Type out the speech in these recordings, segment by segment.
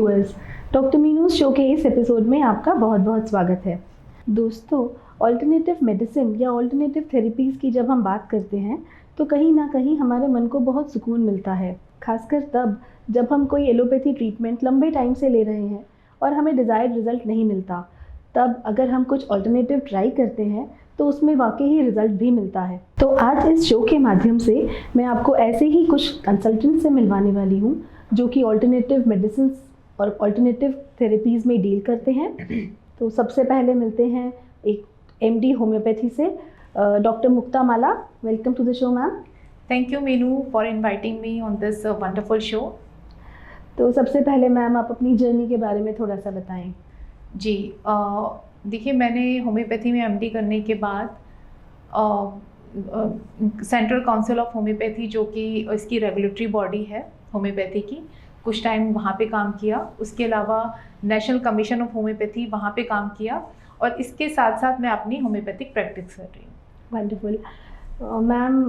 Viewers, doctor मीनूज show के इस episode में आपका बहुत बहुत स्वागत है। दोस्तों, ऑल्टरनेटिव मेडिसिन या ऑल्टरनेटिव थेरेपीज़ की जब हम बात करते हैं तो कहीं ना कहीं हमारे मन को बहुत सुकून मिलता है, खासकर तब जब हम कोई एलोपैथी ट्रीटमेंट लंबे टाइम से ले रहे हैं और हमें डिज़ायर्ड रिज़ल्ट नहीं मिलता। तब अगर हम कुछ ऑल्टरनेटिव ट्राई करते हैं तो उसमें वाकई ही रिज़ल्ट भी मिलता है। तो आज इस शो के माध्यम से मैं आपको ऐसे ही कुछ कंसल्टेंट से मिलवाने वाली हूँ जो कि ऑल्टरनेटिव मेडिसिन और ऑल्टरनेटिव थेरेपीज़ में डील करते हैं। तो सबसे पहले मिलते हैं एक एमडी होम्योपैथी से, doctor Mukta Mala. Welcome to the show ma'am. Thank you Meenu for inviting me on this wonderful show. तो सबसे पहले मैम आप अपनी जर्नी के बारे में थोड़ा सा बताएं। जी, देखिए, मैंने होम्योपैथी में एमडी करने के बाद सेंट्रल काउंसिल ऑफ होम्योपैथी, जो कि इसकी रेगुलेटरी बॉडी है होम्योपैथी की, कुछ टाइम वहाँ पे काम किया। उसके अलावा नेशनल कमीशन ऑफ होम्योपैथी, वहाँ पे काम किया, और इसके साथ साथ मैं अपनी होम्योपैथिक प्रैक्टिस कर रही हूँ। वंडरफुल मैम,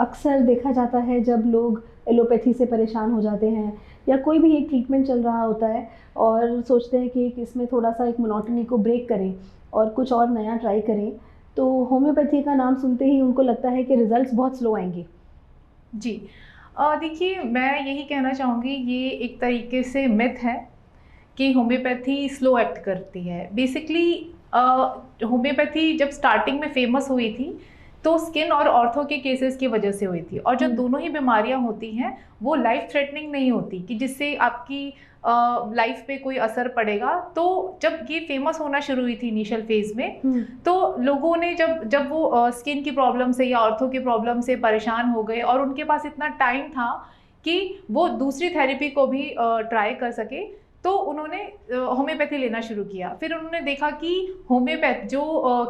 अक्सर देखा जाता है जब लोग एलोपैथी से परेशान हो जाते हैं या कोई भी एक ट्रीटमेंट चल रहा होता है और सोचते हैं कि इसमें थोड़ा सा एक मोनोटनी को ब्रेक करें और कुछ और नया ट्राई करें, तो होम्योपैथी का नाम सुनते ही उनको लगता है कि रिजल्ट्स बहुत स्लो आएंगे। जी, देखिए, मैं यही कहना चाहूँगी, ये एक तरीके से मिथ है कि होम्योपैथी स्लो एक्ट करती है। बेसिकली होम्योपैथी जब स्टार्टिंग में फेमस हुई थी तो स्किन और ऑर्थो के केसेस की वजह से हुई थी, और जो दोनों ही बीमारियां होती हैं वो लाइफ थ्रेटनिंग नहीं होती कि जिससे आपकी लाइफ पे कोई असर पड़ेगा। तो जब ये फेमस होना शुरू हुई थी इनिशियल फेज में, तो लोगों ने जब वो स्किन की प्रॉब्लम से या ऑर्थो की प्रॉब्लम से परेशान हो गए और उनके पास इतना टाइम था कि वो दूसरी थेरेपी को भी ट्राई कर सके, तो उन्होंने होम्योपैथी लेना शुरू किया। फिर उन्होंने देखा कि होम्योपैथ जो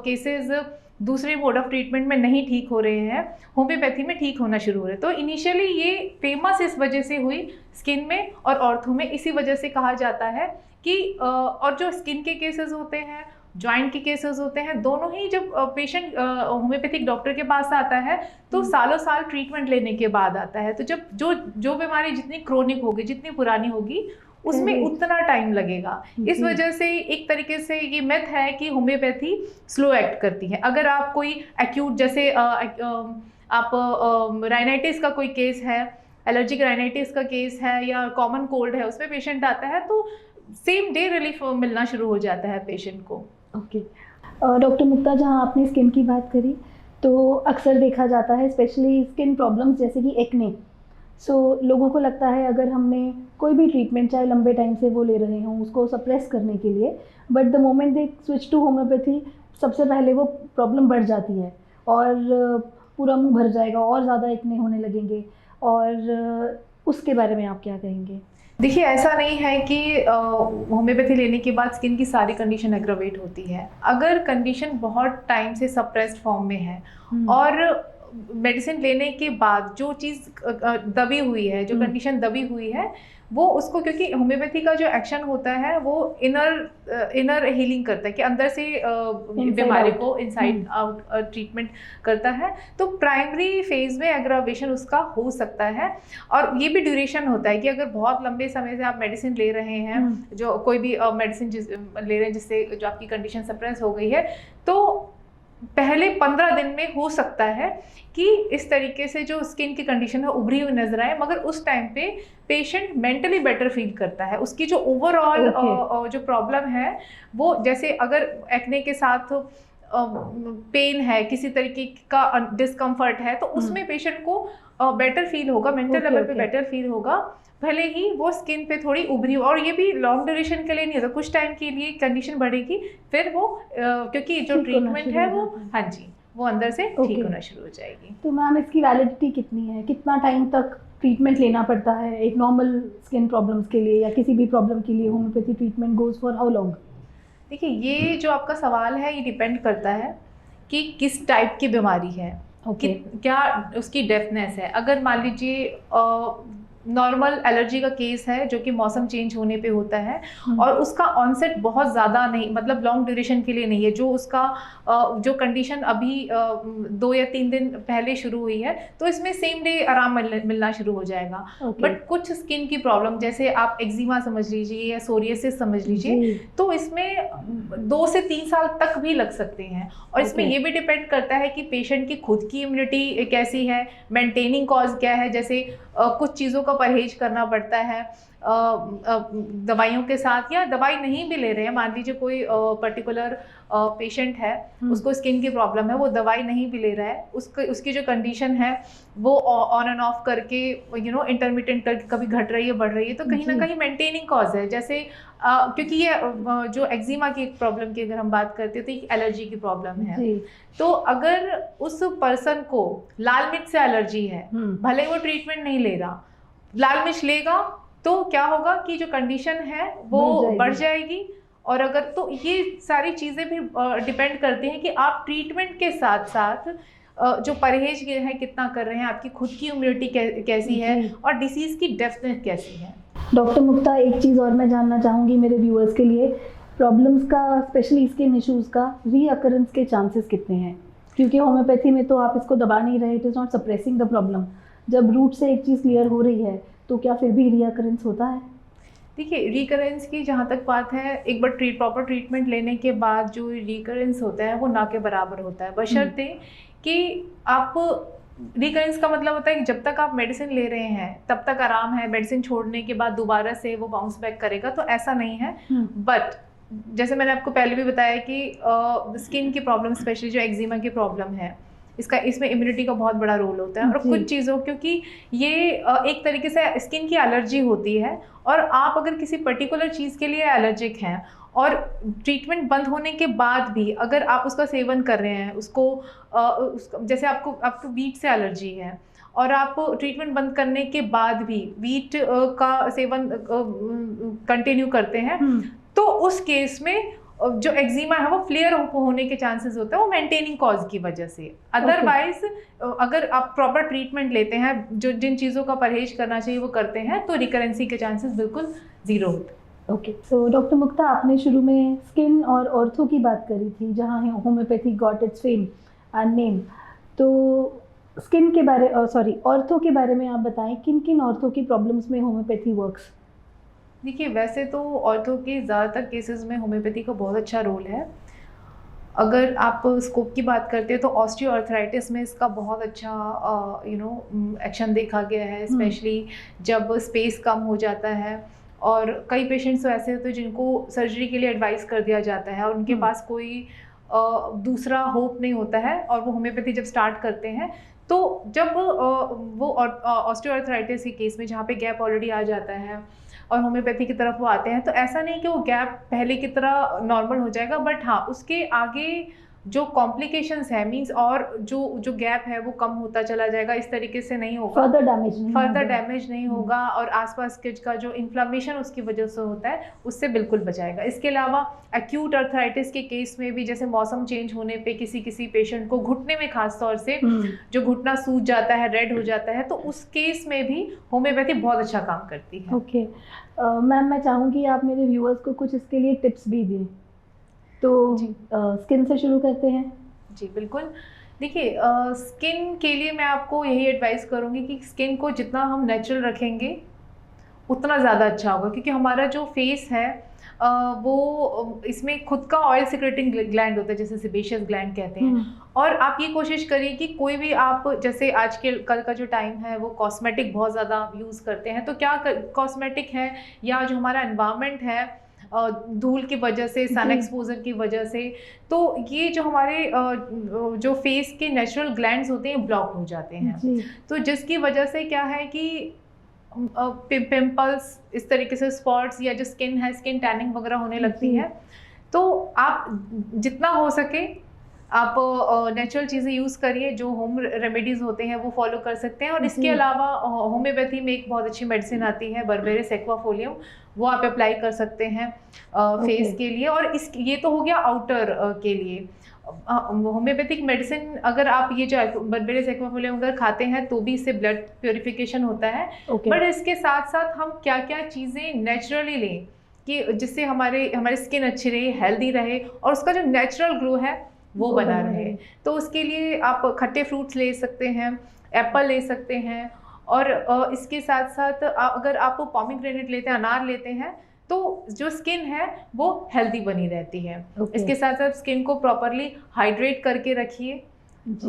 केसेस दूसरे मोड ऑफ ट्रीटमेंट में नहीं ठीक हो रहे हैं, होम्योपैथी में ठीक होना शुरू हो रहे हैं। तो इनिशियली ये फेमस इस वजह से हुई स्किन में और ऑर्थो में, इसी वजह से कहा जाता है कि और जो स्किन के केसेस होते हैं, जॉइंट के केसेस होते हैं, दोनों ही जब पेशेंट होम्योपैथिक डॉक्टर के पास आता है तो सालों साल ट्रीटमेंट लेने के बाद आता है। तो जब जो बीमारी जितनी क्रोनिक होगी, जितनी पुरानी होगी, उसमें उतना टाइम लगेगा। इस वजह से एक तरीके से ये मिथ है कि होम्योपैथी स्लो एक्ट करती है। अगर आप कोई एक्यूट, जैसे आप राइनाइटिस का कोई केस है, एलर्जिक राइनाइटिस का केस है या कॉमन कोल्ड है, उसमें पेशेंट आता है तो सेम डे रिलीफ मिलना शुरू हो जाता है पेशेंट को। ओके डॉक्टर मुक्ता, जहाँ आपने स्किन की बात करी, तो अक्सर देखा जाता है स्पेशली स्किन प्रॉब्लम्स जैसे कि एक्ने, लोगों को लगता है अगर हमने कोई भी ट्रीटमेंट चाहे लंबे टाइम से वो ले रहे हों उसको सप्रेस करने के लिए, but the moment they switch to homeopathy, सबसे पहले वो प्रॉब्लम बढ़ जाती है और पूरा मुंह भर जाएगा और ज़्यादा एक्ने होने लगेंगे। और उसके बारे में आप क्या कहेंगे? देखिए, ऐसा नहीं है कि होम्योपैथी लेने के बाद स्किन की सारी कंडीशन एग्रावेट होती है। अगर कंडीशन बहुत टाइम से सप्रेस्ड फॉर्म में है और मेडिसिन लेने के बाद जो चीज़ दबी हुई है, जो कंडीशन दबी हुई है, वो उसको, क्योंकि होम्योपैथी का जो एक्शन होता है वो इनर हीलिंग करता है कि अंदर से बीमारी को इनसाइड आउट ट्रीटमेंट करता है। तो प्राइमरी फेज में एग्रावेशन उसका हो सकता है, और ये भी ड्यूरेशन होता है कि अगर बहुत लंबे समय से आप मेडिसिन ले रहे हैं, जो कोई भी मेडिसिन ले रहे हैं जिससे जो आपकी कंडीशन सप्रेस हो गई है, तो पहले 15 दिन में हो सकता है कि इस तरीके से जो स्किन की कंडीशन है उभरी हुई नजर आए, मगर उस टाइम पे पेशेंट मेंटली बेटर फील करता है। उसकी जो ओवरऑल जो प्रॉब्लम है वो, जैसे अगर एक्ने के साथ पेन है, किसी तरीके का डिस्कम्फर्ट है, तो उसमें पेशेंट को बेटर फील होगा, मेंटल लेवल पे बेटर फील होगा, भले ही वो स्किन पे थोड़ी उभरी हो। और ये भी लॉन्ग ड्यूरेशन के लिए नहीं होता, कुछ टाइम के लिए कंडीशन बढ़ेगी, फिर वो क्योंकि जो ट्रीटमेंट है वो, हाँ जी, वो अंदर से ठीक होना शुरू हो जाएगी। तो मैम, इसकी वैलिडिटी कितनी है? कितना टाइम तक ट्रीटमेंट लेना पड़ता है एक नॉर्मल स्किन प्रॉब्लम्स के लिए या किसी भी प्रॉब्लम के लिए? Homeopathy treatment goes for how long? देखिए, ये जो आपका सवाल है ये डिपेंड करता है कि किस टाइप की बीमारी है, क्या उसकी डेफनेस है। अगर मान लीजिए नॉर्मल एलर्जी का केस है जो कि मौसम चेंज होने पे होता है, हम्म। और उसका ऑनसेट बहुत ज़्यादा नहीं, मतलब लॉन्ग ड्यूरेशन के लिए नहीं है। जो उसका जो कंडीशन अभी 2 या 3 दिन पहले शुरू हुई है, तो इसमें सेम डे आराम मिलना शुरू हो जाएगा। ओके। बट कुछ स्किन की प्रॉब्लम, जैसे आप एक्जिमा समझ लीजिए या सोरियासिस समझ लीजिए, जी। तो इसमें 2 से 3 साल तक भी लग सकते हैं। और इसमें ओके। ये भी डिपेंड करता है कि पेशेंट की खुद की इम्यूनिटी कैसी है, मेंटेनिंग कॉज क्या है। जैसे कुछ चीज़ों का परहेज करना पड़ता है दवाइयों के साथ, या दवाई नहीं भी ले रहे हैं, मान लीजिए कोई पर्टिकुलर पेशेंट है, उसको स्किन की प्रॉब्लम है, वो दवाई नहीं भी ले रहा है, उसकी जो कंडीशन है वो ऑन एंड ऑफ करके इंटरमिटेंट करके कभी घट रही है बढ़ रही है, तो कहीं ना जी। कहीं मेंटेनिंग कॉज है। जैसे क्योंकि ये जो एक्जिमा की प्रॉब्लम की अगर हम बात करते हैं तो एक एलर्जी की प्रॉब्लम है। जी। तो अगर उस पर्सन को लाल मिर्च से एलर्जी है, भले वो ट्रीटमेंट नहीं ले रहा, लाल मिर्च लेगा तो क्या होगा कि जो कंडीशन है वो बढ़ जाएगी। और अगर तो ये सारी चीज़ें भी डिपेंड करती हैं कि आप ट्रीटमेंट के साथ साथ जो परहेज है कितना कर रहे हैं, आपकी खुद की इम्यूनिटी कैसी है, और डिसीज़ की डेप्थ कैसी है। डॉक्टर मुक्ता, एक चीज़ और मैं जानना चाहूँगी मेरे व्यूअर्स के लिए, प्रॉब्लम्स का, स्पेशली स्किन इश्यूज़ का रीअकरेंस के चांसेस कितने हैं? क्योंकि होम्योपैथी में तो आप इसको दबा नहीं रहे, it is not suppressing the problem. जब रूट से एक चीज़ क्लियर हो रही है तो क्या फिर भी रीअकरेंस होता है? देखिए, रिकरेंस की जहाँ तक बात है, एक बार प्रॉपर ट्रीटमेंट लेने के बाद जो रिकरेंस होता है वो ना के बराबर होता है, बशर्ते कि आप, रिकरेंस का मतलब होता है कि जब तक आप मेडिसिन ले रहे हैं तब तक आराम है, मेडिसिन छोड़ने के बाद दोबारा से वो बाउंस बैक करेगा, तो ऐसा नहीं है। बट जैसे मैंने आपको पहले भी बताया कि स्किन की प्रॉब्लम, स्पेशली जो एक्जिमा की प्रॉब्लम है, इसमें इम्यूनिटी का बहुत बड़ा रोल होता है। और कुछ चीज़ों, क्योंकि ये एक तरीके से स्किन की एलर्जी होती है, और आप अगर किसी पर्टिकुलर चीज़ के लिए एलर्जिक हैं और ट्रीटमेंट बंद होने के बाद भी अगर आप उसका सेवन कर रहे हैं, जैसे आपको वीट से एलर्जी है और आप ट्रीटमेंट बंद करने के बाद भी वीट का सेवन कंटिन्यू करते हैं, तो उस केस में जो एक्जिमा है वो फ्लेयर होने के चांसेस होते हैं, वो मेंटेनिंग कॉज की वजह से। अदरवाइज अगर आप प्रॉपर ट्रीटमेंट लेते हैं, जो जिन चीज़ों का परहेज करना चाहिए वो करते हैं, तो रिकरेंसी के चांसेस बिल्कुल ज़ीरो होते हैं। ओके, तो डॉक्टर मुक्ता, आपने शुरू में स्किन और ऑर्थो की बात करी थी, जहाँ homeopathy got its fame and name. तो स्किन के बारे ऑर्थो के बारे में आप बताएं, किन किन ऑर्थो की प्रॉब्लम्स में होम्योपैथी वर्क्स? देखिए, वैसे तो ऑर्थो के ज़्यादातर केसेस में होम्योपैथी का बहुत अच्छा रोल है। अगर आप स्कोप की बात करते हैं तो ऑस्टियोआर्थराइटिस में इसका बहुत अच्छा एक्शन देखा गया है, स्पेशली जब स्पेस कम हो जाता है। और कई पेशेंट्स तो ऐसे होते हैं जिनको सर्जरी के लिए एडवाइस कर दिया जाता है और उनके पास कोई दूसरा होप नहीं होता है, और वो होम्योपैथी जब स्टार्ट करते हैं, तो जब वो ऑस्टियोआर्थराइटिस के केस में जहाँ पे गैप ऑलरेडी आ जाता है और होम्योपैथी की तरफ वो आते हैं, तो ऐसा नहीं कि वो गैप पहले की तरह नॉर्मल हो जाएगा, बट हाँ, उसके आगे जो कॉम्प्लिकेशंस है, मींस और जो गैप है वो कम होता चला जाएगा। इस तरीके से नहीं होगा, फर्दर डैमेज नहीं होगा, और आसपास के का जो इन्फ्लामेशन उसकी वजह से होता है उससे बिल्कुल बचाएगा। इसके अलावा एक्यूट अर्थराइटिस के केस में भी, जैसे मौसम चेंज होने पे किसी पेशेंट को घुटने में खास तौर से जो घुटना सूज जाता है, रेड हो जाता है, तो उस केस में भी होम्योपैथी बहुत अच्छा काम करती है। ओके मैम, मैं चाहूँगी आप मेरे व्यूअर्स को कुछ इसके लिए टिप्स भी दें। तो स्किन से शुरू करते हैं। जी बिल्कुल। देखिए, स्किन के लिए मैं आपको यही एडवाइस करूँगी कि स्किन को जितना हम नेचुरल रखेंगे उतना ज़्यादा अच्छा होगा, क्योंकि हमारा जो फेस है वो इसमें खुद का ऑयल सिक्रेटिंग ग्लैंड होता है, जैसे सेबेशियस ग्लैंड कहते हैं। और आप ये कोशिश करिए कि कोई भी आप, जैसे आज के कल का जो टाइम है वो कॉस्मेटिक बहुत ज़्यादा यूज़ करते हैं, तो क्या कॉस्मेटिक है या जो हमारा एनवायरनमेंट है, धूल की वजह से, सन एक्सपोजर की वजह से, तो ये जो हमारे जो फेस के नेचुरल ग्लैंड्स होते हैं ब्लॉक हो जाते हैं। तो जिसकी वजह से क्या है कि पिंपल्स, इस तरीके से स्पॉट्स, या जो स्किन है, स्किन टैनिंग वगैरह होने लगती है। तो आप जितना हो सके आप नेचुरल चीज़ें यूज़ करिए, जो होम रेमेडीज़ होते हैं वो फॉलो कर सकते हैं। और इसके जी। अलावा होम्योपैथी में एक बहुत अच्छी मेडिसिन आती है बर्बेरिस एक्वाफोलियम, वो आप अप्लाई कर सकते हैं ओके। फेस के लिए। और इस ये तो हो गया आउटर के लिए। होम्योपैथिक मेडिसिन अगर आप ये जो बर्बेरिस एक्वाफोलियम अगर खाते हैं तो भी इससे ब्लड प्योरिफिकेशन होता है। ओके। बट इसके साथ साथ हम क्या क्या चीज़ें नेचुरली लें कि जिससे हमारी स्किन अच्छी रहे, हेल्दी रहे और उसका जो नेचुरल ग्लो है वो बना रहे। तो उसके लिए आप खट्टे फ्रूट्स ले सकते हैं, एप्पल ले सकते हैं। और इसके साथ साथ अगर आप पोमीग्रेनेट लेते हैं, अनार लेते हैं, तो जो स्किन है वो हेल्दी बनी रहती है। ओके। इसके साथ साथ स्किन को प्रॉपरली हाइड्रेट करके रखिए। जी।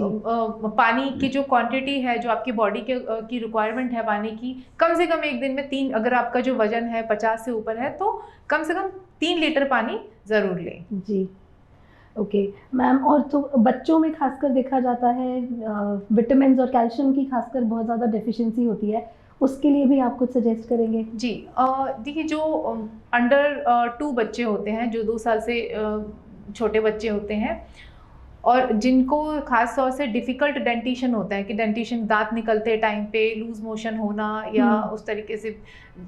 पानी की जो क्वांटिटी है, जो आपकी बॉडी के की रिक्वायरमेंट है पानी की, कम से कम एक दिन में 3, अगर आपका जो वजन है 50 से ऊपर है तो कम से कम 3 लीटर पानी ज़रूर लें। जी। ओके मैम, और तो बच्चों में खासकर देखा जाता है विटामिन और कैल्शियम की खासकर बहुत ज़्यादा डेफिशिएंसी होती है, उसके लिए भी आप कुछ सजेस्ट करेंगे? जी, देखिए जो अंडर 2 बच्चे होते हैं, जो 2 साल से छोटे बच्चे होते हैं और जिनको खास तौर से डिफ़िकल्ट डेंटिशन होता है कि डेंटिशन दाँत निकलते टाइम पे लूज़ मोशन होना या उस तरीके से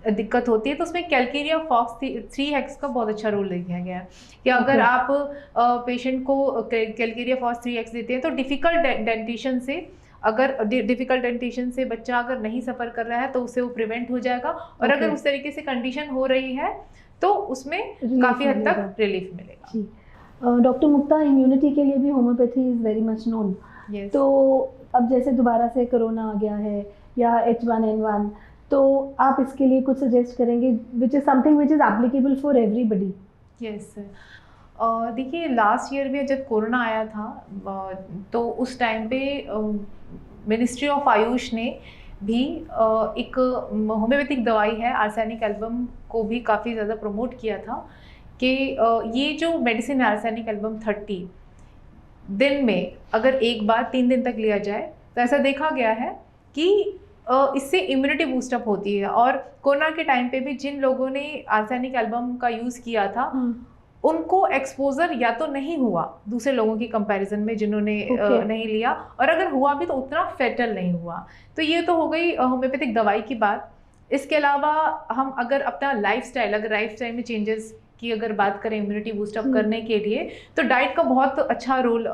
दिक्कत होती है, तो उसमें कैलकेरिया फॉक्स 3 हेक्स का बहुत अच्छा रोल देखा गया है कि अगर ओके। आप पेशेंट को कैलकेरिया फॉक्स 3 हेक्स देते हैं तो डिफ़िकल्ट डेंटिशन से, अगर डिफ़िकल्ट डेंटिशन से बच्चा अगर नहीं सफ़र कर रहा है तो उससे वो प्रिवेंट हो जाएगा। और अगर ओके। उस तरीके से कंडीशन हो रही है तो उसमें रिलीफ काफ़ी हद मिलेगा। तक रिलीफ मिलेगा। जी। डॉक्टर मुक्ता, इम्यूनिटी के लिए भी homeopathy is very much known. Yes. तो अब जैसे दोबारा से कोरोना आ गया है या H1N1, तो आप इसके लिए कुछ सजेस्ट करेंगे which is something which is applicable for everybody? Yes. देखिए लास्ट ईयर में जब कोरोना आया था तो उस टाइम पे मिनिस्ट्री ऑफ आयुष ने भी एक होम्योपैथिक दवाई है आर्सेनिक एल्बम को भी काफ़ी ज़्यादा प्रमोट किया था कि ये जो मेडिसिन है आर्सेनिक एल्बम 30 दिन में अगर एक बार 3 दिन तक लिया जाए तो ऐसा देखा गया है कि इससे इम्यूनिटी बूस्टअप होती है। और कोरोना के टाइम पे भी जिन लोगों ने आर्सेनिक एल्बम का यूज़ किया था उनको एक्सपोजर या तो नहीं हुआ दूसरे लोगों की कंपैरिजन में जिन्होंने ओके। नहीं लिया, और अगर हुआ भी तो उतना फेटल नहीं हुआ। तो ये तो हो गई होम्योपैथिक दवाई की बात। इसके अलावा हम अगर अपना लाइफस्टाइल में चेंजेस की अगर बात करें इम्यूनिटी बूस्टअप करने के लिए, तो डाइट का बहुत अच्छा रोल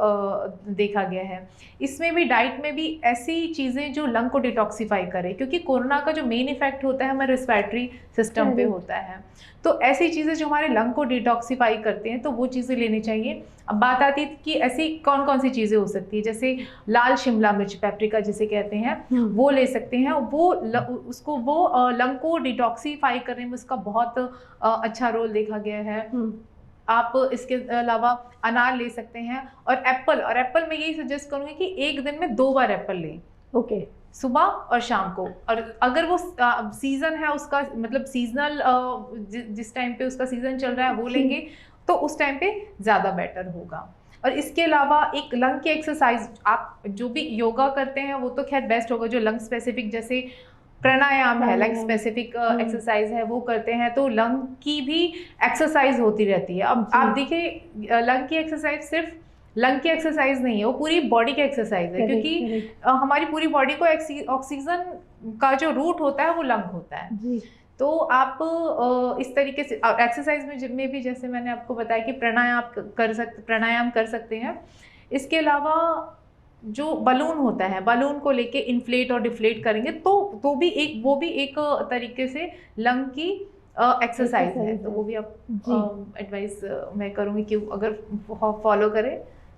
देखा गया है। इसमें भी डाइट में भी ऐसी चीज़ें जो लंग को डिटॉक्सिफाई करे, क्योंकि कोरोना का जो मेन इफेक्ट होता है हमारे रेस्पिरेटरी सिस्टम पे होता है। तो ऐसी चीज़ें जो हमारे लंग को डिटॉक्सिफाई करते हैं तो वो चीज़ें लेनी चाहिए। अब बात आती है कि ऐसी कौन कौन सी चीज़ें हो सकती है, जैसे लाल शिमला मिर्च, पेपरिका जिसे कहते हैं, वो ले सकते हैं। वो लंग को डिटॉक्सिफाई करने में उसका बहुत अच्छा रोल देखा गया है। आप इसके अलावा अनार ले सकते हैं और एप्पल में यही सजेस्ट करूँगी कि एक दिन में 2 बार एप्पल लें। ओके। सुबह और शाम को। और अगर वो सीज़न है उसका, मतलब सीजनल जिस टाइम पे उसका सीज़न चल रहा है वो लेंगे तो उस टाइम पे ज़्यादा बेटर होगा। और इसके अलावा एक लंग की एक्सरसाइज, आप जो भी योगा करते हैं वो तो खैर बेस्ट होगा, जो लंग स्पेसिफिक जैसे प्राणायाम है, लंग स्पेसिफिक एक्सरसाइज है वो करते हैं तो लंग की भी एक्सरसाइज होती रहती है। अब आप देखिए लंग की एक्सरसाइज सिर्फ लंग की एक्सरसाइज नहीं है, वो पूरी बॉडी की एक्सरसाइज है, क्योंकि हमारी पूरी बॉडी को ऑक्सीजन का जो रूट होता है वो लंग होता है जी। तो आप इस तरीके से एक्सरसाइज में भी जैसे मैंने आपको बताया कि प्राणायाम कर सकते हैं। इसके अलावा जो बलून होता है, बलून को लेके इन्फ्लेट और डिफ्लेट करेंगे तो वो भी एक तरीके से लंग की एक्सरसाइज है। तो वो भी आप एडवाइस मैं करूँगी कि अगर फॉलो करें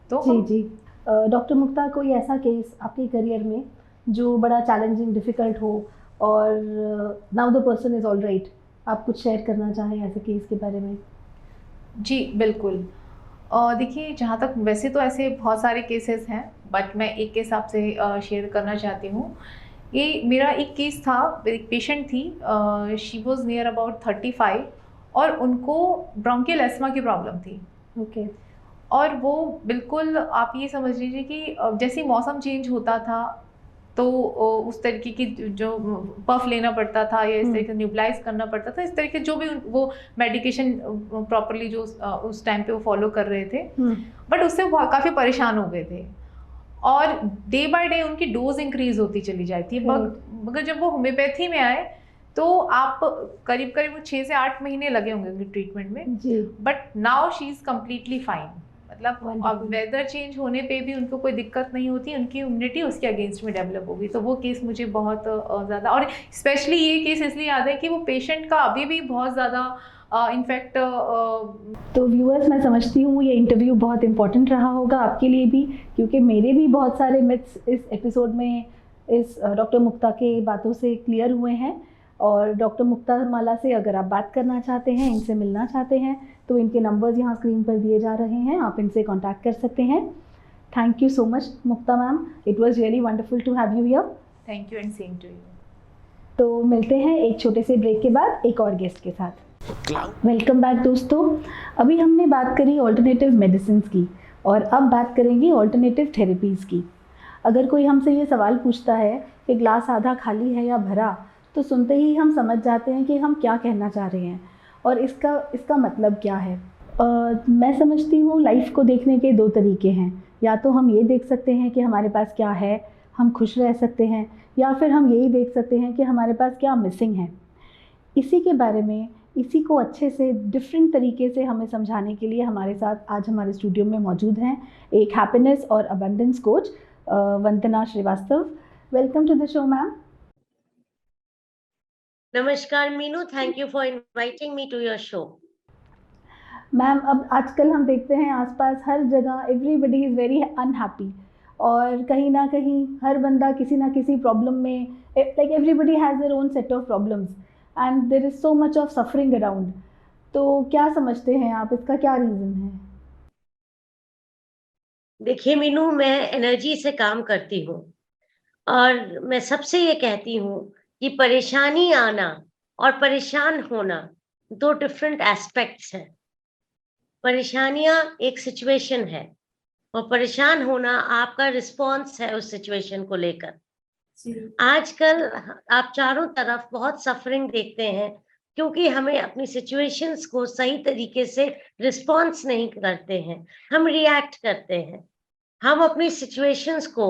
तो। जी। डॉक्टर मुक्ता, कोई ऐसा केस आपके करियर में जो बड़ा चैलेंजिंग, डिफ़िकल्ट हो और now the person is all right, आप कुछ शेयर करना चाहें ऐसे केस के बारे में? जी बिल्कुल। देखिए जहाँ तक, वैसे तो ऐसे बहुत सारे केसेस हैं बट मैं एक केस आपसे शेयर करना चाहती हूँ। ये मेरा एक केस था, एक पेशेंट थी, शी वॉज नियर अबाउट 35 और उनको ब्रोंकियल एस्थमा की प्रॉब्लम थी। ओके। और वो बिल्कुल आप ये समझ लीजिए कि जैसे मौसम चेंज होता था तो उस तरीके की जो पफ लेना पड़ता था या इस तरीके से न्यूबलाइज करना पड़ता था, इस तरीके जो भी वो मेडिकेशन प्रॉपरली जो उस टाइम पे वो फॉलो कर रहे थे, बट उससे वो काफ़ी परेशान हो गए थे और डे बाय डे उनकी डोज इंक्रीज होती चली जाती है। मगर जब वो होम्योपैथी में आए तो आप करीब करीब 6 से 8 महीने लगे होंगे उनके ट्रीटमेंट में, but now she is completely fine. मतलब अब वेदर चेंज होने पे भी उनको कोई दिक्कत नहीं होती, उनकी इम्यूनिटी उसके अगेंस्ट में डेवलप होगी। तो वो केस मुझे बहुत ज़्यादा, और स्पेशली ये केस इसलिए याद है कि वो पेशेंट का अभी भी बहुत ज़्यादा इनफैक्ट तो व्यूअर्स, मैं समझती हूँ ये इंटरव्यू बहुत इम्पोर्टेंट रहा होगा आपके लिए भी, क्योंकि मेरे भी बहुत सारे मिथ्स इस एपिसोड में इस डॉक्टर मुक्ता के बातों से क्लियर हुए हैं। और डॉक्टर मुक्ता माला से अगर आप बात करना चाहते हैं, इनसे मिलना चाहते हैं, तो इनके नंबर्स यहाँ स्क्रीन पर दिए जा रहे हैं, आप इनसे कॉन्टैक्ट कर सकते हैं। Thank you so much Mukta ma'am, it was really wonderful to have you here. Thank you and same to you. तो मिलते हैं एक छोटे से ब्रेक के बाद एक और गेस्ट के साथ। वेलकम बैक दोस्तों। अभी हमने बात करी ऑल्टरनेटिव मेडिसिन की और अब बात करेंगे ऑल्टरनेटिव थेरेपीज़ की। अगर कोई हमसे ये सवाल पूछता है कि ग्लास आधा खाली है या भरा, तो सुनते ही हम समझ जाते हैं कि हम क्या कहना चाह रहे हैं और इसका मतलब क्या है। मैं समझती हूँ लाइफ को देखने के दो तरीके हैं। या तो हम ये देख सकते हैं कि हमारे पास क्या है, हम खुश रह सकते हैं, या फिर हम यही देख सकते हैं कि हमारे पास क्या मिसिंग है। इसी के बारे में, इसी को अच्छे से डिफरेंट तरीके से हमें समझाने के लिए हमारे साथ आज हमारे स्टूडियो में मौजूद हैं एक हैप्पीनेस और abundance coach Vandana Shrivastava. Welcome to the show ma'am. नमस्कार Meenu, thank you for inviting me to your show. Ma'am, अब आजकल हम देखते हैं आसपास हर जगह एवरीबडी इज़ वेरी अनहैप्पी, और कहीं ना कहीं हर बंदा किसी ना किसी प्रॉब्लम में, like everybody has their own set of problems and there is so much of suffering around. तो क्या समझते हैं आप, इसका क्या रीज़न है? देखिए मीनू, मैं एनर्जी से काम करती हूँ और मैं सबसे ये कहती हूँ कि परेशानी आना और परेशान होना दो डिफरेंट एस्पेक्ट्स हैं। परेशानियां एक सिचुएशन है और परेशान होना आपका रिस्पॉन्स है उस सिचुएशन को लेकर। आजकल आप चारों तरफ बहुत सफरिंग देखते हैं क्योंकि हमें अपनी सिचुएशंस को सही तरीके से रिस्पॉन्स नहीं करते हैं, हम रिएक्ट करते हैं। हम अपनी सिचुएशंस को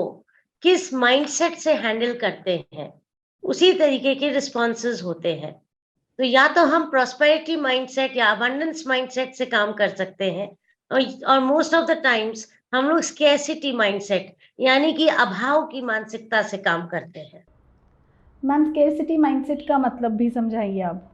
किस माइंडसेट से हैंडल करते हैं, उसी तरीके के रिस्पॉन्सेस होते हैं। तो या तो हम प्रॉस्पेरिटी माइंडसेट या अबंडेंस माइंडसेट से काम कर सकते हैं, और मोस्ट ऑफ द टाइम्स हम लोग स्केर्सिटी माइंडसेट यानी कि अभाव की मानसिकता से काम करते हैं। मैम, स्केर्सिटी माइंडसेट का मतलब भी समझाइए आप।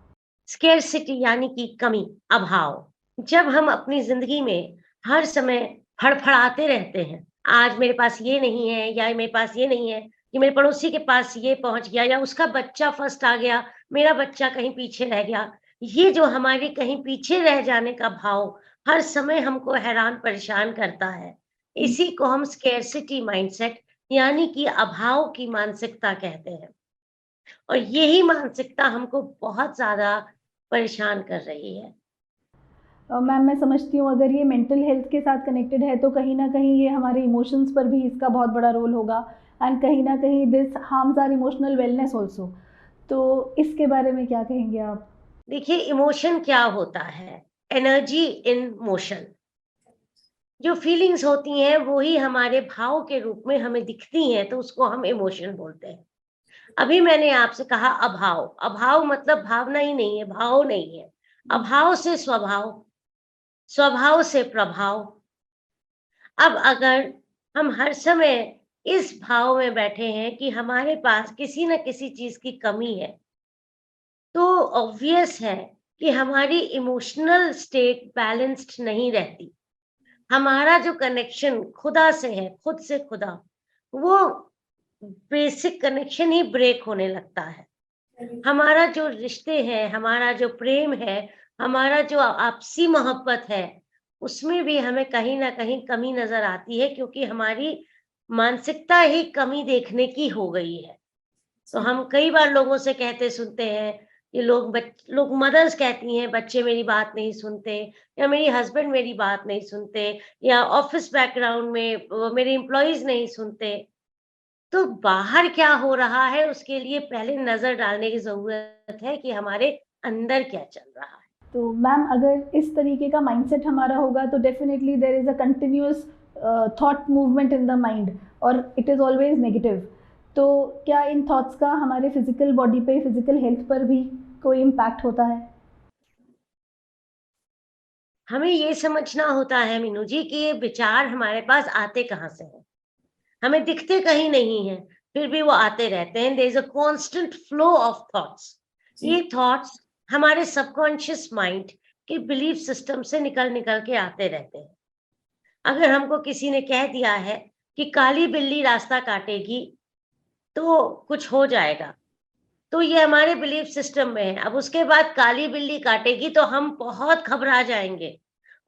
स्केर्सिटी यानी कि कमी, अभाव। जब हम अपनी जिंदगी में हर समय फड़फड़ाते रहते हैं, आज मेरे पास ये नहीं है या मेरे पास ये नहीं है, कि मेरे पड़ोसी के पास ये पहुंच गया या उसका बच्चा फर्स्ट आ गया, मेरा बच्चा कहीं पीछे रह गया, ये जो हमारे कहीं पीछे रह जाने का भाव हर समय हमको हैरान परेशान करता है, इसी को हम स्केर्सिटी माइंडसेट यानी कि अभाव की मानसिकता कहते हैं। और यही मानसिकता हमको बहुत ज्यादा परेशान कर रही है। मैम, मैं समझती हूँ अगर ये मेंटल हेल्थ के साथ कनेक्टेड है तो कहीं ना कहीं ये हमारे इमोशंस पर भी इसका बहुत बड़ा रोल होगा, एंड कहीं ना कहीं this harms our emotional wellness also. तो इसके बारे में क्या कहेंगे आप? देखिए, इमोशन क्या होता है? Energy in motion. जो फीलिंग्स होती हैं वही हमारे भाव के रूप में हमें दिखती हैं, तो उसको हम इमोशन बोलते हैं। अभी मैंने आपसे कहा अभाव। अभाव मतलब भावना ही नहीं है, भाव नहीं है। अभाव से स्वभाव, स्वभाव से प्रभाव। अब अगर हम हर समय इस भाव में बैठे हैं कि हमारे पास किसी न किसी चीज की कमी है, तो ऑब्वियस है कि हमारी इमोशनल स्टेट बैलेंस्ड नहीं रहती। हमारा जो कनेक्शन खुदा से है, खुद से खुदा, वो बेसिक कनेक्शन ही ब्रेक होने लगता है। हमारा जो रिश्ते हैं, हमारा जो प्रेम है, हमारा जो आपसी मोहब्बत है, उसमें भी हमें कहीं ना कहीं कमी नजर आती है, क्योंकि हमारी मानसिकता ही कमी देखने की हो गई है। तो हम कई बार लोगों से कहते सुनते हैं कि लोग मदर्स कहती हैं बच्चे मेरी बात नहीं सुनते, या मेरी हस्बैंड मेरी बात नहीं सुनते, या ऑफिस बैकग्राउंड में मेरे एम्प्लॉइज नहीं सुनते। तो बाहर क्या हो रहा है उसके लिए पहले नजर डालने की जरूरत है कि हमारे अंदर क्या चल रहा है। तो मैम अगर इस तरीके का माइंडसेट हमारा होगा तो definitely there is a continuous thought movement in the mind और इट इज़ ऑलवेज नेगेटिव। तो क्या इन थॉट्स का हमारे फिजिकल बॉडी पे, फिजिकल हेल्थ पर भी कोई इम्पैक्ट होता है? हमें ये समझना होता है मीनू जी कि ये विचार हमारे पास आते कहाँ से हैं। हमें दिखते कहीं नहीं है, फिर भी वो आते रहते हैं। There is a constant flow of thoughts. ये थॉट्स हमारे सबकॉन्शियस माइंड के बिलीफ सिस्टम से निकल निकल के आते रहते हैं। अगर हमको किसी ने कह दिया है कि काली बिल्ली रास्ता काटेगी तो कुछ हो जाएगा, तो ये हमारे बिलीफ सिस्टम में है। अब उसके बाद काली बिल्ली काटेगी तो हम बहुत घबरा जाएंगे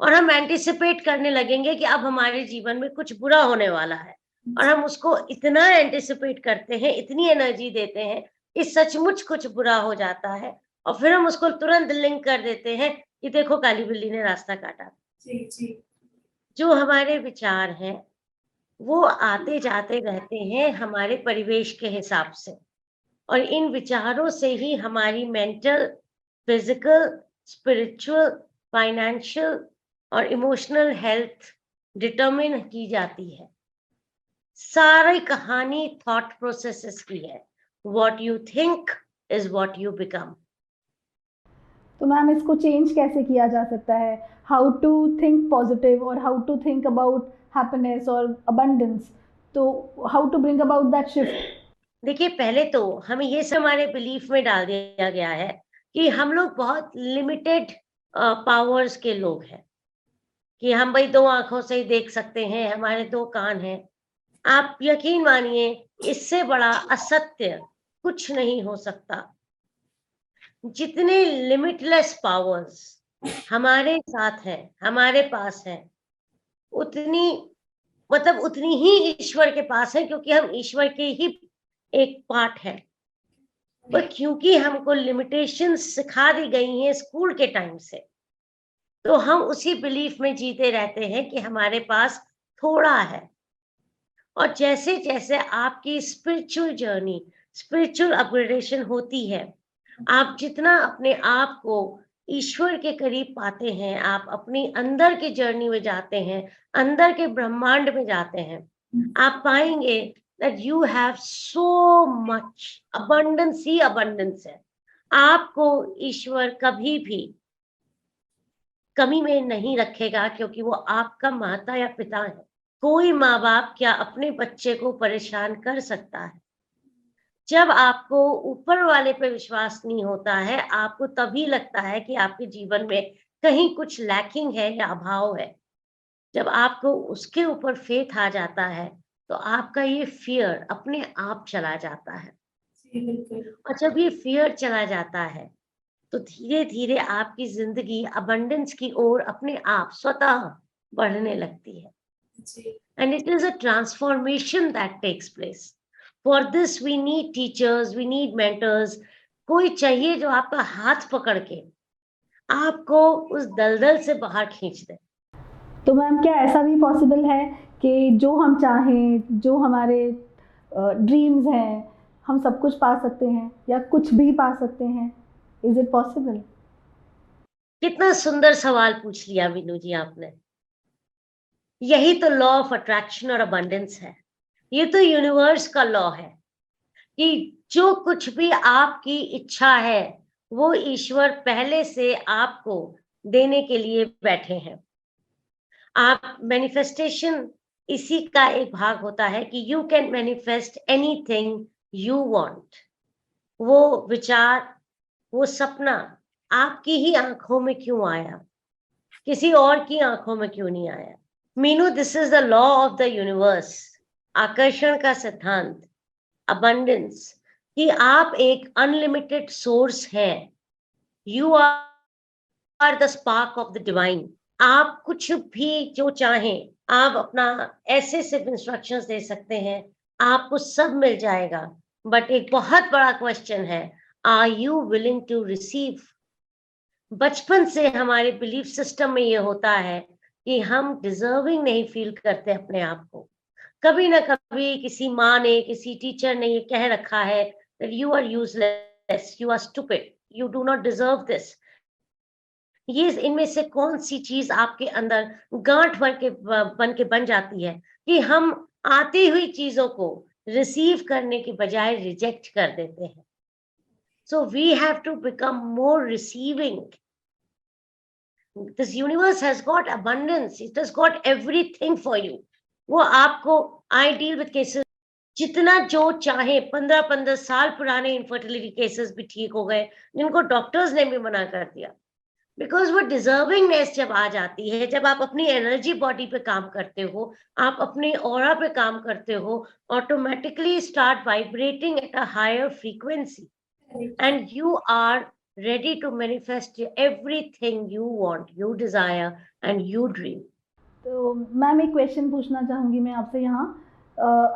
और हम एंटिसिपेट करने लगेंगे कि अब हमारे जीवन में कुछ बुरा होने वाला है, और हम उसको इतना एंटिसिपेट करते हैं, इतनी एनर्जी देते हैं कि सचमुच कुछ बुरा हो जाता है, और फिर हम उसको तुरंत लिंक कर देते हैं कि देखो काली बिल्ली ने रास्ता काटा। जो हमारे विचार हैं वो आते जाते रहते हैं हमारे परिवेश के हिसाब से, और इन विचारों से ही हमारी मेंटल, फिजिकल, स्पिरिचुअल, फाइनेंशियल और इमोशनल हेल्थ डिटरमिन की जाती है। सारी कहानी थॉट प्रोसेसेस की है। What you think is what you become. तो मैम इसको चेंज कैसे किया जा सकता है? हाउ टू थिंक पॉजिटिव और how to think about happiness और अबंडेंस, तो how to bring about that shift? देखिए, पहले तो हमें ये सब हमारे बिलीफ में डाल दिया गया है कि हम लोग बहुत लिमिटेड पावर्स के लोग हैं, कि हम भाई 2 आँखों से ही देख सकते हैं, हमारे 2 कान हैं। आप यकीन मानिए, इससे बड़ा असत्य कुछ नहीं हो सकता। जितने लिमिटलेस पावर्स हमारे साथ हैं, हमारे पास हैं, उतनी मतलब उतनी ही ईश्वर के पास है, क्योंकि हम ईश्वर के ही एक पार्ट हैं। पर क्योंकि हमको लिमिटेशंस सिखा दी गई हैं स्कूल के टाइम से, तो हम उसी बिलीफ में जीते रहते हैं कि हमारे पास थोड़ा है। और जैसे जैसे आपकी स्पिरिचुअल जर्नी, स्पिरिचुअल अपग्रेडेशन होती है, आप जितना अपने आप को ईश्वर के करीब पाते हैं, आप अपनी अंदर की जर्नी में जाते हैं, अंदर के ब्रह्मांड में जाते हैं, आप पाएंगे that you have so much abundance he abundance है। आपको ईश्वर कभी भी कमी में नहीं रखेगा, क्योंकि वो आपका माता या पिता है। कोई माँ बाप क्या अपने बच्चे को परेशान कर सकता है? जब आपको ऊपर वाले पे विश्वास नहीं होता है, आपको तभी लगता है कि आपके जीवन में कहीं कुछ लैकिंग है या अभाव है। जब आपको उसके ऊपर फेथ आ जाता है, तो आपका ये फियर अपने आप चला जाता है। और जब ये फियर चला जाता है, तो धीरे धीरे आपकी जिंदगी अबंडेंस की ओर अपने आप स्वतः बढ़ने लगती है। And it is a transformation that takes place. For this we need teachers, we need mentors. कोई चाहिए जो आपका हाथ पकड़ के आपको उस दलदल से बाहर खींच दे। तो मैम क्या ऐसा भी पॉसिबल है कि जो हम चाहें, जो हमारे ड्रीम्स हैं, हम सब कुछ पा सकते हैं या कुछ भी पा सकते हैं? Is it possible? कितना सुंदर सवाल पूछ लिया मीनू जी आपने। यही तो लॉ ऑफ अट्रैक्शन और अबंडेंस है। ये तो यूनिवर्स का लॉ है कि जो कुछ भी आपकी इच्छा है, वो ईश्वर पहले से आपको देने के लिए बैठे हैं। आप मैनिफेस्टेशन इसी का एक भाग होता है कि you can manifest anything you want. वो विचार, वो सपना आपकी ही आंखों में क्यों आया, किसी और की आंखों में क्यों नहीं आया? Meenu, this is the law of the universe, आकर्षण का सिद्धांत, अबंडेंस, कि आप एक अनलिमिटेड सोर्स हैं। You are the spark of the divine. आप कुछ भी जो चाहें, आप अपना ऐसे सिर्फ इंस्ट्रक्शंस दे सकते हैं, आपको सब मिल जाएगा। बट एक बहुत बड़ा क्वेश्चन है, are you willing to receive? बचपन से हमारे बिलीफ सिस्टम में ये होता है कि हम डिजर्विंग नहीं फील करते अपने आप को। कभी ना कभी किसी माँ ने, किसी टीचर ने ये कह रखा है that you are useless, you are stupid, you do not deserve this. ये इनमें से कौन सी चीज आपके अंदर गांठ बन के बन जाती है कि हम आती हुई चीजों को रिसीव करने के बजाय रिजेक्ट कर देते हैं. So we have to become more receiving. This universe has got abundance. It has got everything for you. वो आपको, I deal with cases, जितना जो चाहे 15-15 साल पुराने इनफर्टिलिटी केसेस भी ठीक हो गए जिनको डॉक्टर्स ने भी मना कर दिया. बिकॉज वो डिजर्विंगनेस जब आ जाती है, जब आप अपनी एनर्जी बॉडी पे काम करते हो, आप अपने ऑरा पे काम करते हो, automatically start vibrating at a higher frequency and you are ready to manifest everything you want, you desire and you dream. तो मैम एक क्वेश्चन पूछना चाहूँगी मैं आपसे यहाँ,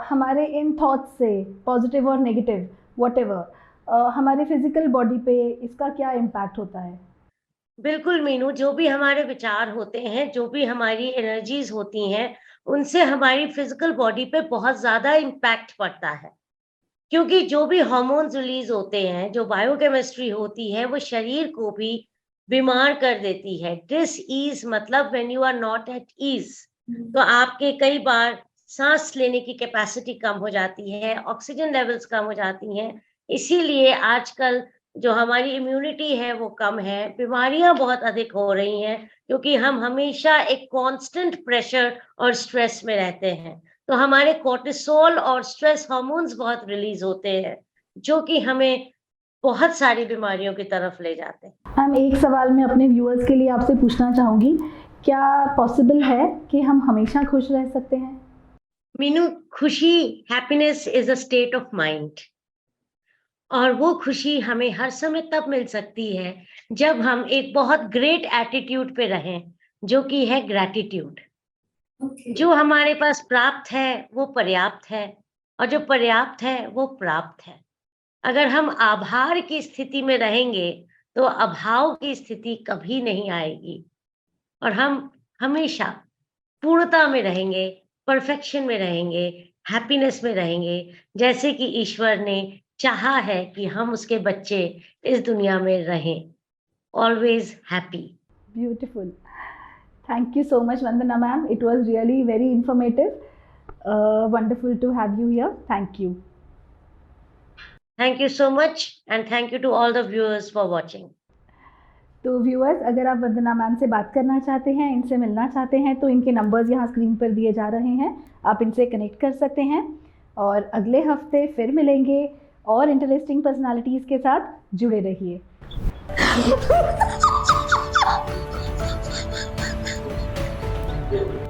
हमारे इन थॉट्स से पॉजिटिव और नेगेटिव व्हाटएवर हमारे फिजिकल बॉडी पे इसका क्या इम्पैक्ट होता है? बिल्कुल मीनू, जो भी हमारे विचार होते हैं, जो भी हमारी एनर्जीज होती हैं, उनसे हमारी फिजिकल बॉडी पे बहुत ज्यादा इम्पैक्ट पड़ता है. क्योंकि जो भी हार्मोन्स रिलीज होते हैं, जो बायोकेमिस्ट्री होती है, वो शरीर को भी बीमार कर देती है. डिस ईज मतलब when you are not at ease, तो आपके कई बार सांस लेने की कैपेसिटी कम हो जाती है, ऑक्सीजन लेवल्स कम हो जाती हैं. इसीलिए आजकल जो हमारी इम्यूनिटी है वो कम है, बीमारियां बहुत अधिक हो रही हैं, क्योंकि हम हमेशा एक कांस्टेंट प्रेशर और स्ट्रेस में रहते हैं. तो हमारे कोर्टिसोल और स्ट्रेस हार्मोन्स बहुत रिलीज होते हैं, जो कि हमें बहुत सारी बीमारियों की तरफ ले जाते हैं. मैम एक सवाल मैं अपने व्यूअर्स के लिए आपसे पूछना चाहूँगी, क्या पॉसिबल है कि हम हमेशा खुश रह सकते हैं? मीनू, खुशी, happiness is a state of mind, और वो खुशी हमें हर समय तब मिल सकती है जब हम एक बहुत ग्रेट एटीट्यूड पे रहें, जो कि है ग्रैटिट्यूड. जो हमारे पास प्राप्त है वो पर्याप्त है, और जो पर्याप्त है वो प्राप्त है. अगर हम आभार की स्थिति में रहेंगे तो अभाव की स्थिति कभी नहीं आएगी, और हम हमेशा पूर्णता में रहेंगे, परफेक्शन में रहेंगे, हैप्पीनेस में रहेंगे, जैसे कि ईश्वर ने चाहा है कि हम उसके बच्चे इस दुनिया में रहें. Always happy. Beautiful. Thank you so much, Vandana ma'am. It was really very informative. Wonderful to have you here. Thank you. Thank you so much, and thank you to all the viewers for watching. तो viewers, अगर आप वंदना ma'am से बात करना चाहते हैं, इनसे मिलना चाहते हैं, तो इनके नंबर्स यहाँ स्क्रीन पर दिए जा रहे हैं, आप इनसे कनेक्ट कर सकते हैं. और अगले हफ्ते फिर मिलेंगे और इंटरेस्टिंग पर्सनालिटीज़ के साथ. जुड़े रहिए. Thank you.